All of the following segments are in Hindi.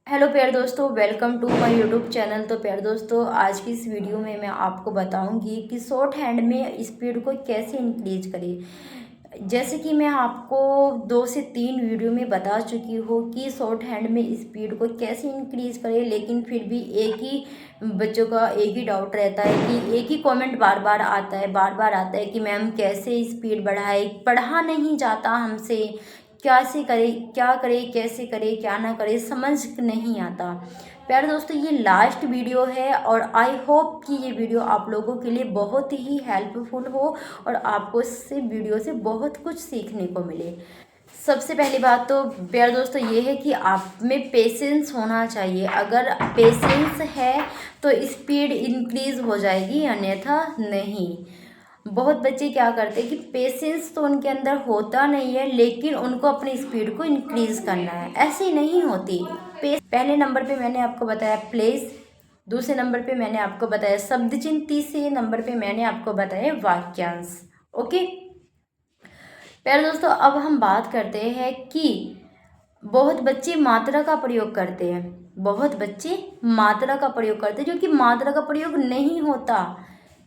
हेलो प्यारे दोस्तों, welcome to my YouTube channel. तो प्यारे दोस्तों, आज की इस वीडियो में मैं आपको बताऊंगी कि शॉर्ट हैंड में स्पीड को कैसे इंक्रीज करें। जैसे कि मैं आपको 2 से 3 वीडियो में बता चुकी हूँ कि शॉर्ट हैंड में स्पीड को कैसे इंक्रीज करें, लेकिन फिर भी एक ही बच्चों का एक ही डाउट रहता है कि एक ही कमेंट बार बार आता है कि मैम कैसे स्पीड बढ़ाए, पढ़ा नहीं जाता हमसे, कैसे करे, क्या करे, कैसे करे, क्या ना करे, समझ नहीं आता। प्यारे दोस्तों, ये लास्ट वीडियो है और आई होप कि ये वीडियो आप लोगों के लिए बहुत ही हेल्पफुल हो और आपको इससे वीडियो से बहुत कुछ सीखने को मिले। सबसे पहली बात तो प्यारे दोस्तों ये है कि आप में पेशेंस होना चाहिए। अगर पेशेंस है तो स्पीड इंक्रीज हो जाएगी, अन्यथा नहीं। बहुत बच्चे क्या करते हैं कि पेशेंस तो उनके अंदर होता नहीं है, लेकिन उनको अपनी स्पीड को इंक्रीज करना है, ऐसे नहीं होती। पहले नंबर पे मैंने आपको बताया प्लेस, दूसरे नंबर पे मैंने आपको बताया शब्द चिन्ह, तीसरे नंबर पे मैंने आपको बताया वाक्यांश। ओके प्यारे दोस्तों, अब हम बात करते हैं कि बहुत बच्चे मात्रा का प्रयोग करते हैं। बहुत बच्चे मात्रा का प्रयोग करते हैं, जो कि मात्रा का प्रयोग नहीं होता।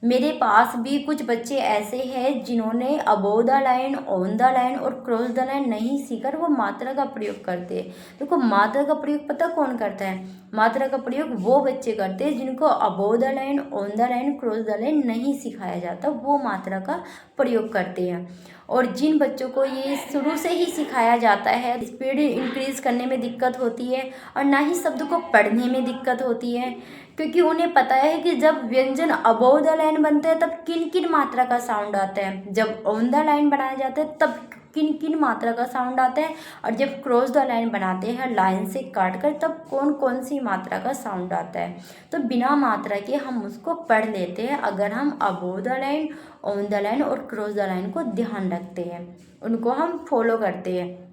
मेरे पास भी कुछ बच्चे ऐसे हैं जिन्होंने above the line, on the line और क्रॉस द लाइन नहीं सीखकर वो मात्रा का प्रयोग करते हैं। देखो, मात्रा का प्रयोग पता कौन करता है? मात्रा का प्रयोग वो बच्चे करते हैं जिनको above the line, on the line, cross the line नहीं सिखाया जाता, वो मात्रा का प्रयोग करते हैं। और जिन बच्चों को ये शुरू से ही सिखाया जाता है, स्पीड इंक्रीज करने में दिक्कत होती है और ना ही शब्द को पढ़ने में दिक्कत होती है, क्योंकि उन्हें पता है कि जब व्यंजन अबोव द लाइन बनते हैं तब किन किन मात्रा का साउंड आता है, जब ऑन द लाइन बनाया जाता है तब किन किन मात्रा का साउंड आता है, और जब क्रॉस द लाइन बनाते हैं लाइन से काट कर तब कौन कौन सी मात्रा का साउंड आता है। तो बिना मात्रा के हम उसको पढ़ लेते हैं अगर हम above the line, on the line और क्रॉस द लाइन को ध्यान रखते हैं, उनको हम फॉलो करते हैं।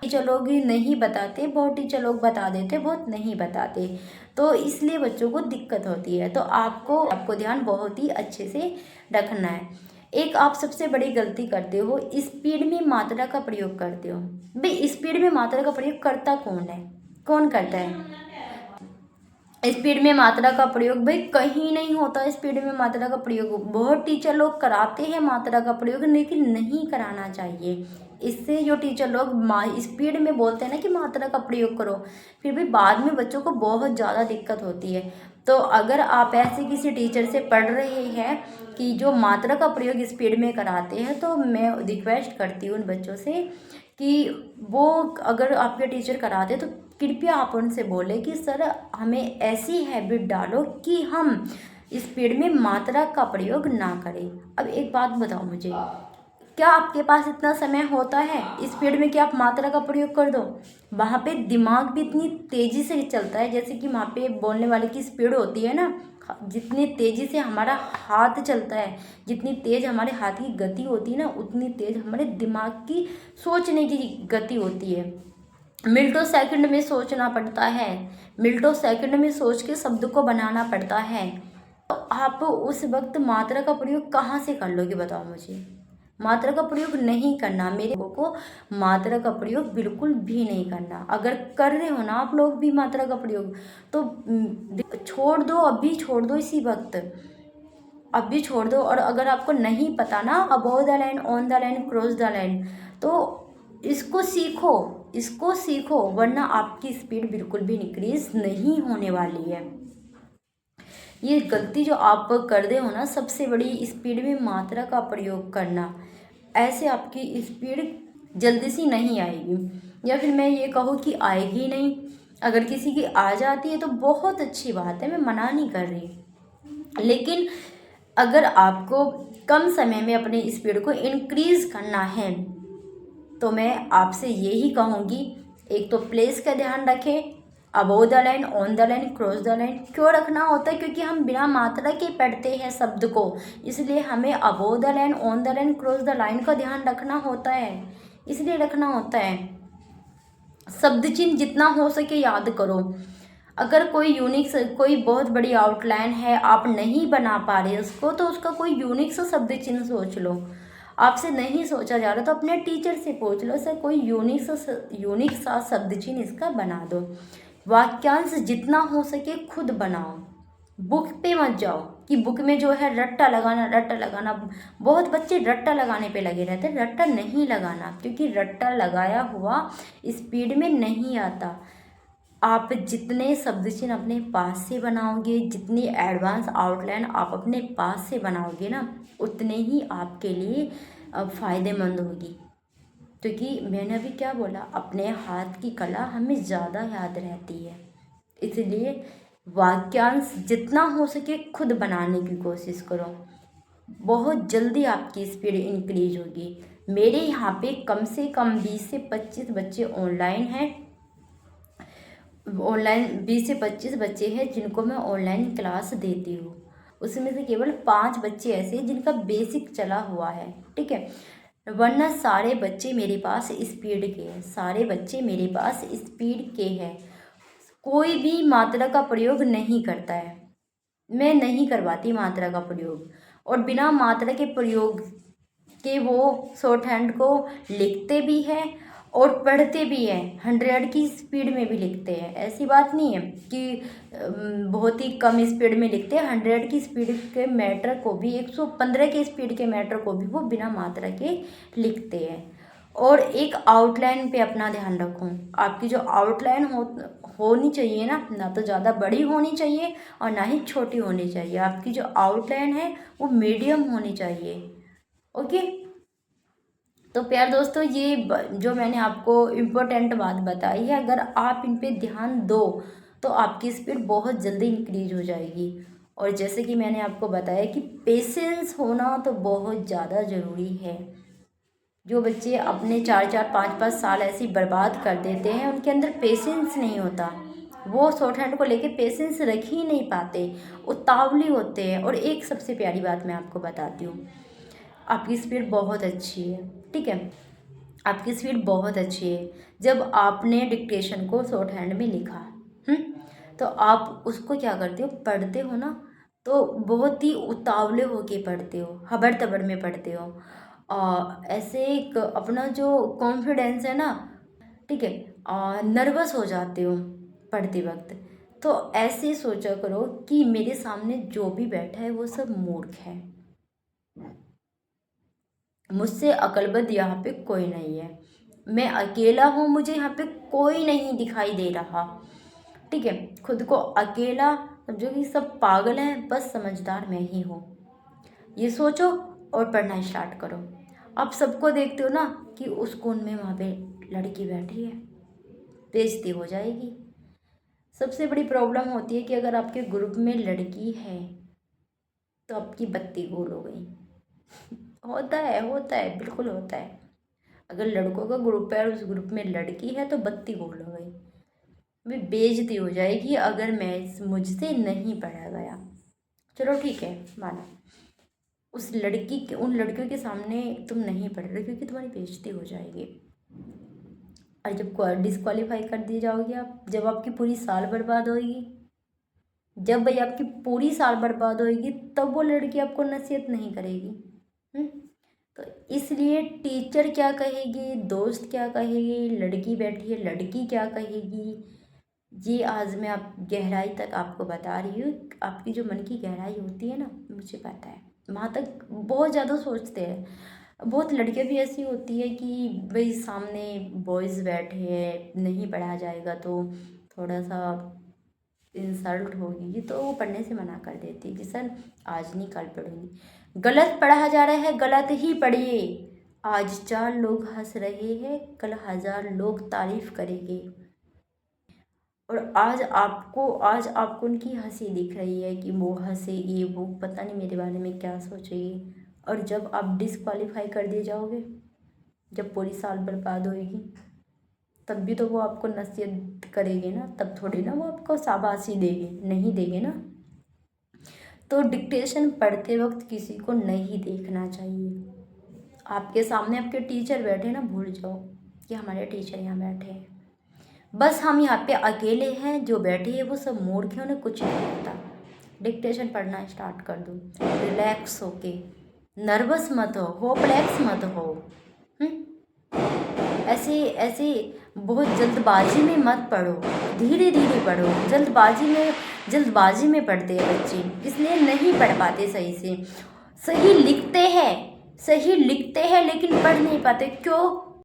टीचर लोग नहीं बताते, बहुत टीचर लोग बता देते, बहुत नहीं बताते, तो इसलिए बच्चों को दिक्कत होती है। तो आपको ध्यान बहुत ही अच्छे से रखना है। एक आप सबसे बड़ी गलती करते हो, स्पीड में मात्रा का प्रयोग करते हो। भाई, स्पीड में मात्रा का प्रयोग करता कौन है? कौन करता है स्पीड में मात्रा का प्रयोग? भाई, कहीं नहीं होता स्पीड में मात्रा का प्रयोग। बहुत टीचर लोग कराते हैं मात्रा का प्रयोग, लेकिन नहीं कराना चाहिए। इससे जो टीचर लोग स्पीड में बोलते हैं ना कि मात्रा का प्रयोग करो, फिर भी बाद में बच्चों को बहुत ज़्यादा दिक्कत होती है। तो अगर आप ऐसे किसी टीचर से पढ़ रहे हैं कि जो मात्रा का प्रयोग स्पीड में कराते हैं, तो मैं रिक्वेस्ट करती हूँ उन बच्चों से कि वो अगर आपके टीचर कराते तो कृपया आप उनसे बोले कि सर, हमें ऐसी हैबिट डालो कि हम स्पीड में मात्रा का प्रयोग ना करें। अब एक बात बताओ मुझे, क्या आपके पास इतना समय होता है स्पीड में कि आप मात्रा का प्रयोग कर दो? वहाँ पे दिमाग भी इतनी तेज़ी से चलता है, जैसे कि वहाँ पे बोलने वाले की स्पीड होती है ना, जितनी तेज़ी से हमारा हाथ चलता है, जितनी तेज़ हमारे हाथ की गति होती है ना, उतनी तेज़ हमारे दिमाग की सोचने की गति होती है। मिनटों सेकंड में सोचना पड़ता है, मिनटों सेकंड में सोच के शब्द को बनाना पड़ता है। तो आप उस वक्त मात्रा का प्रयोग कहाँ से कर लोगे, बताओ मुझे? मात्रा का प्रयोग नहीं करना। मेरे लोगों को मात्रा का प्रयोग बिल्कुल भी नहीं करना। अगर कर रहे हो ना आप लोग भी मात्रा का प्रयोग, तो छोड़ दो, अभी छोड़ दो, इसी वक्त अभी छोड़ दो। और अगर आपको नहीं पता ना above the line, on the line, cross the line, तो इसको सीखो, वरना आपकी स्पीड बिल्कुल भी इंक्रीज नहीं होने वाली है। ये गलती जो आप कर रहे हो ना, सबसे बड़ी स्पीड में मात्रा का प्रयोग करना, ऐसे आपकी स्पीड जल्दी सी नहीं आएगी, या फिर मैं ये कहूँ कि आएगी नहीं। अगर किसी की आ जाती है तो बहुत अच्छी बात है, मैं मना नहीं कर रही, लेकिन अगर आपको कम समय में अपनी स्पीड को इंक्रीज करना है तो मैं आपसे यही कहूँगी, एक तो प्लेस का ध्यान रखें, above the line, on the line, cross the line. क्यों रखना होता है? क्योंकि हम बिना मात्रा के पढ़ते हैं शब्द को, इसलिए हमें above the line, on the line, cross the line का ध्यान रखना होता है, इसलिए रखना होता है। शब्द चिन्ह जितना हो सके याद करो। अगर कोई बहुत बड़ी आउटलाइन है, आप नहीं बना पा रहे उसको, तो उसका कोई यूनिक सा शब्द चिन्ह सोच लो। आपसे नहीं सोचा जा रहा तो अपने टीचर से पूछ लो, सर कोई यूनिक सा शब्द चिन्ह इसका बना दो। वाक्यांश जितना हो सके खुद बनाओ, बुक पे मत जाओ कि बुक में जो है रट्टा लगाना। बहुत बच्चे रट्टा लगाने पे लगे रहते हैं, रट्टा नहीं लगाना, क्योंकि रट्टा लगाया हुआ स्पीड में नहीं आता। आप जितने शब्द चिन्ह अपने पास से बनाओगे, जितनी एडवांस आउटलाइन आप अपने पास से बनाओगे ना, उतने ही आपके लिए फ़ायदेमंद होगी। क्योंकि मैंने अभी क्या बोला, अपने हाथ की कला हमें ज़्यादा याद रहती है। इसलिए वाक्यांश जितना हो सके खुद बनाने की कोशिश करो, बहुत जल्दी आपकी स्पीड इंक्रीज होगी। मेरे यहाँ पे कम से कम 20 से 25 बच्चे ऑनलाइन हैं, 20 से 25 बच्चे हैं जिनको मैं ऑनलाइन क्लास देती हूँ। उसमें से केवल 5 बच्चे ऐसे हैं जिनका बेसिक चला हुआ है, ठीक है, वरना सारे बच्चे मेरे पास स्पीड के हैं, सारे बच्चे मेरे पास स्पीड के हैं। कोई भी मात्रा का प्रयोग नहीं करता है, मैं नहीं करवाती मात्रा का प्रयोग, और बिना मात्रा के प्रयोग के वो शॉर्ट हैंड को लिखते भी हैं और पढ़ते भी हैं, 100 की स्पीड में भी लिखते हैं। ऐसी बात नहीं है कि बहुत ही कम स्पीड में लिखते हैं, 100 की स्पीड के मैटर को भी, 115 के स्पीड के मैटर को भी वो बिना मात्रा के लिखते हैं। और एक आउटलाइन पे अपना ध्यान रखो, आपकी जो आउटलाइन होनी चाहिए ना तो ज़्यादा बड़ी होनी चाहिए और ना ही छोटी होनी चाहिए। आपकी जो आउटलाइन है वो मीडियम होनी चाहिए। ओके, तो प्यार दोस्तों, ये जो मैंने आपको इम्पोर्टेंट बात बताई है, अगर आप इन पे ध्यान दो तो आपकी स्पीड बहुत जल्दी इंक्रीज हो जाएगी। और जैसे कि मैंने आपको बताया कि पेशेंस होना तो बहुत ज़्यादा ज़रूरी है। जो बच्चे अपने 4-4 5-5 साल ऐसे ही बर्बाद कर देते हैं, उनके अंदर पेशेंस नहीं होता, वो शॉर्ट हैंड को लेके पेशेंस रख ही नहीं पाते, उतावली होते हैं। और एक सबसे प्यारी बात मैं आपको बताती हूँ, आपकी स्पीड बहुत अच्छी है, ठीक है, आपकी स्पीड बहुत अच्छी है। जब आपने डिक्टेशन को शॉर्ट हैंड में लिखा, तो आप उसको क्या करते हो, पढ़ते हो ना, तो बहुत ही उतावले होके पढ़ते हो, हबड़ तबड़ में पढ़ते हो, ऐसे एक अपना जो कॉन्फिडेंस है ना, ठीक है, नर्वस हो जाते हो पढ़ते वक्त। तो ऐसे सोचा करो कि मेरे सामने जो भी बैठा है वो सब मूर्ख है, मुझसे अक्लमंद यहाँ पे कोई नहीं है, मैं अकेला हूँ, मुझे यहाँ पे कोई नहीं दिखाई दे रहा, ठीक है। खुद को अकेला समझो कि सब पागल हैं, बस समझदार मैं ही हूँ, ये सोचो और पढ़ना स्टार्ट करो। आप सबको देखते हो ना कि उस कोन में वहाँ पे लड़की बैठी है, बेइज्जती हो जाएगी। सबसे बड़ी प्रॉब्लम होती है कि अगर आपके ग्रुप में लड़की है तो आपकी बत्ती गोल हो गई। होता है, बिल्कुल होता है। अगर लड़कों का ग्रुप है और उस ग्रुप में लड़की है तो बत्ती गोल हो गई, वे बेइज्जती हो जाएगी अगर मुझसे नहीं पढ़ा गया। चलो ठीक है, माना उन लड़कियों के सामने तुम नहीं पढ़ रहे क्योंकि तुम्हारी बेइज्जती हो जाएगी। और जब डिस्क्वालीफाई कर दिए जाओगे आप, जब आपकी पूरी साल बर्बाद होएगी, जब भाई आपकी पूरी साल बर्बाद होएगी, तब वो लड़की आपको नसीहत नहीं करेगी। तो इसलिए टीचर क्या कहेगी, दोस्त क्या कहेगी, लड़की बैठी है लड़की क्या कहेगी, ये आज मैं आप गहराई तक आपको बता रही हूँ। आपकी जो मन की गहराई होती है ना, मुझे पता है, वहाँ तक बहुत ज़्यादा सोचते हैं। बहुत लड़कियाँ भी ऐसी होती है कि भाई सामने बॉयज़ बैठे हैं, नहीं पढ़ा जाएगा तो थोड़ा सा इंसल्ट होगी, तो वो पढ़ने से मना कर देती है कि सर आज नहीं कल पढ़ूंगी। गलत पढ़ा जा रहा है, गलत ही पढ़िए। आज 4 लोग हंस रहे हैं, कल 1000 लोग तारीफ करेंगे। और आज आपको उनकी हंसी दिख रही है कि वो हंसेगी, वो पता नहीं मेरे बारे में क्या सोचेगी। और जब आप डिस्क्वालीफाई कर दिए जाओगे, जब पूरी साल बर्बाद होएगी, तब भी तो वो आपको नसीहत करेगी ना, तब थोड़ी ना वो आपको शाबाशी देगी, नहीं देगी ना। तो डिक्टेशन पढ़ते वक्त किसी को नहीं देखना चाहिए। आपके सामने आपके टीचर बैठे ना, भूल जाओ कि हमारे टीचर यहाँ बैठे हैं, बस हम यहाँ पे अकेले हैं, जो बैठे हैं वो सब मूर्ख हैं, उन्हें कुछ नहीं पता। डिक्टेशन पढ़ना स्टार्ट कर दो रिलैक्स होके, नर्वस मत हो, होपलेस मत हो। ऐसे ऐसे बहुत जल्दबाजी में मत पढ़ो, धीरे धीरे पढ़ो। जल्दबाजी में पढ़ते हैं बच्चे, इसलिए नहीं पढ़ पाते सही से। सही लिखते हैं लेकिन पढ़ नहीं पाते। क्यों?